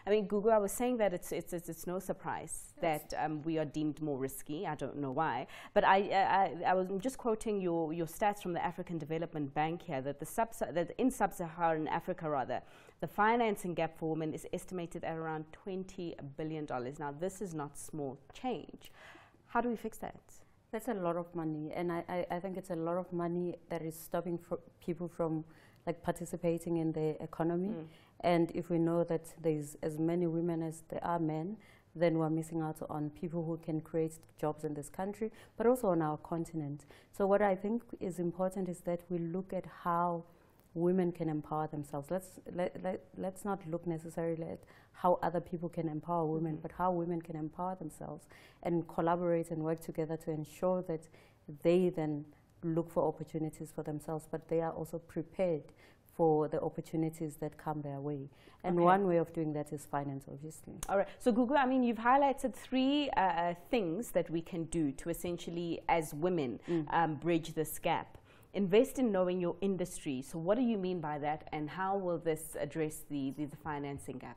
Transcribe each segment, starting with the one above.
I mean, Gugu, I was saying that it's no surprise that we are deemed more risky. I don't know why, but I was just quoting your stats from the African Development Bank here that that in sub-Saharan Africa, rather, the financing gap for women is estimated at around $20 billion. Now, this is not small change. How do we fix that? That's a lot of money, and I think it's a lot of money that is stopping people from like participating in the economy. And if we know that there's as many women as there are men, then we're missing out on people who can create jobs in this country, but also on our continent. So what I think is important is that we look at how women can empower themselves. Let's not look necessarily at how other people can empower women, but how women can empower themselves and collaborate and work together to ensure that they then look for opportunities for themselves, but they are also prepared for the opportunities that come their way. And one way of doing that is finance, obviously. All right. So, Gugu, I mean, you've highlighted three things that we can do to essentially, as women, bridge this gap. Invest in knowing your industry. So what do you mean by that, and how will this address the financing gap?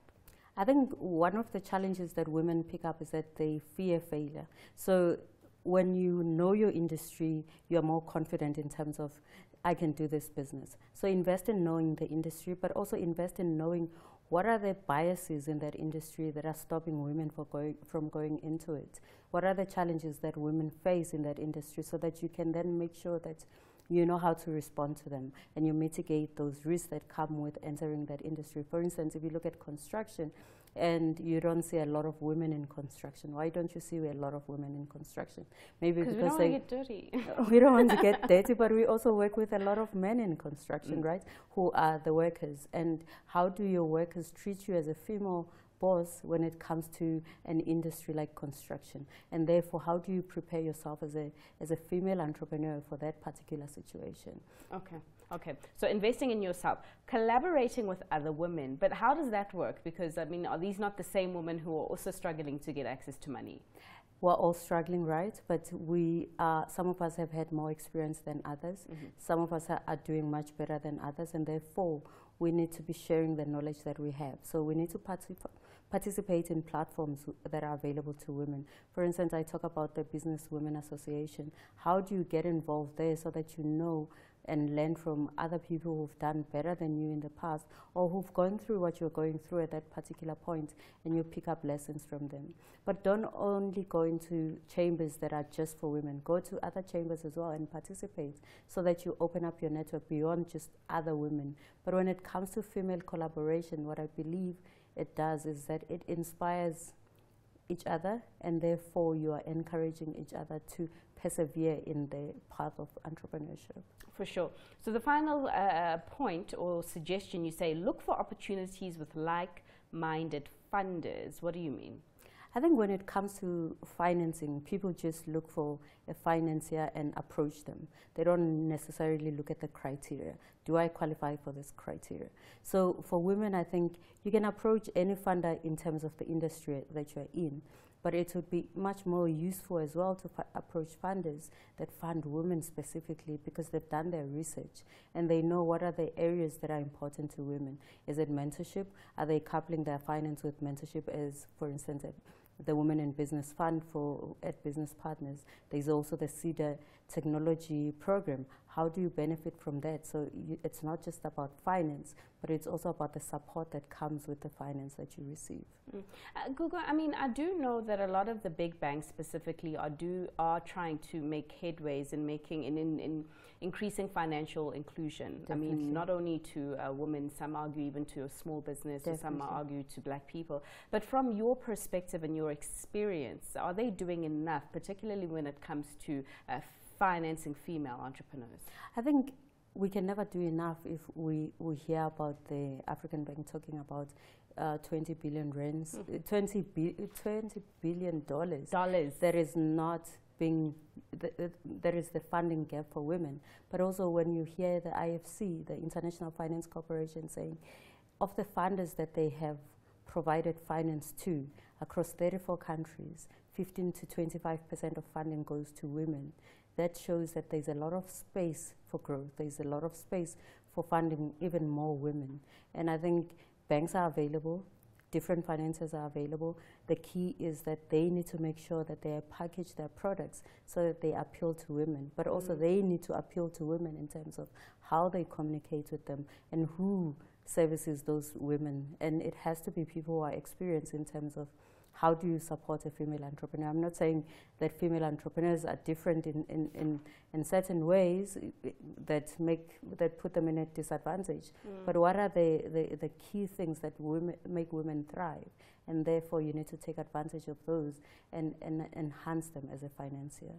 I think one of the challenges that women pick up is that they fear failure. So when you know your industry, you're more confident in terms of, I can do this business. So invest in knowing the industry, but also invest in knowing what are the biases in that industry that are stopping women from going into it. What are the challenges that women face in that industry, so that you can then make sure that you know how to respond to them and you mitigate those risks that come with entering that industry. For instance, if you look at construction and you don't see a lot of women in construction, why don't you see a lot of women in construction? Maybe because we don't want to get dirty. We don't want to get dirty, but we also work with a lot of men in construction, right, who are the workers. And how do your workers treat you as a female boss when it comes to an industry like construction? And therefore, how do you prepare yourself as a female entrepreneur for that particular situation? Okay, so investing in yourself, collaborating with other women, but how does that work? Because, I mean, are these not the same women who are also struggling to get access to money? We're all struggling, right? But some of us have had more experience than others. Some of us are doing much better than others, and therefore we need to be sharing the knowledge that we have. So we need to participate in platforms that are available to women. For instance, I talk about the Business Women Association. How do you get involved there so that you know and learn from other people who've done better than you in the past, or who've gone through what you're going through at that particular point, and you pick up lessons from them. But don't only go into chambers that are just for women. Go to other chambers as well and participate, so that you open up your network beyond just other women. But when it comes to female collaboration, what I believe it does is that it inspires each other, and therefore you are encouraging each other to persevere in the path of entrepreneurship. For sure. So the final point or suggestion, you say, look for opportunities with like-minded funders. What do you mean? I think when it comes to financing, people just look for a financier and approach them. They don't necessarily look at the criteria. Do I qualify for this criteria? So for women, I think you can approach any funder in terms of the industry that you're in, but it would be much more useful as well to approach funders that fund women specifically, because they've done their research and they know what are the areas that are important to women. Is it mentorship? Are they coupling their finance with mentorship, as, for instance, the Women in Business Fund at Business Partners? There's also the CEDA technology program. How do you benefit from that? So it's not just about finance, but it's also about the support that comes with the finance that you receive. Gugu, I mean, I do know that a lot of the big banks specifically are trying to make headways in increasing financial inclusion. Definitely. I mean, not only to women, some argue even to a small business, or some argue to black people. But from your perspective and your experience, are they doing enough, particularly when it comes to financing female entrepreneurs? I think we can never do enough if we hear about the African Bank talking about 20 billion rands, $20 billion. That is not being, there is the funding gap for women. But also when you hear the IFC, the International Finance Corporation, saying of the funders that they have provided finance to across 34 countries, 15 to 25% of funding goes to women. That shows that there's a lot of space for growth. There's a lot of space for funding even more women. And I think banks are available, different financiers are available. The key is that they need to make sure that they package their products so that they appeal to women, but also they need to appeal to women in terms of how they communicate with them and who services those women. And it has to be people who are experienced in terms of how do you support a female entrepreneur. I'm not saying that female entrepreneurs are different in certain ways that put them in a disadvantage. But what are the key things that make women thrive? And therefore you need to take advantage of those and enhance them as a financier.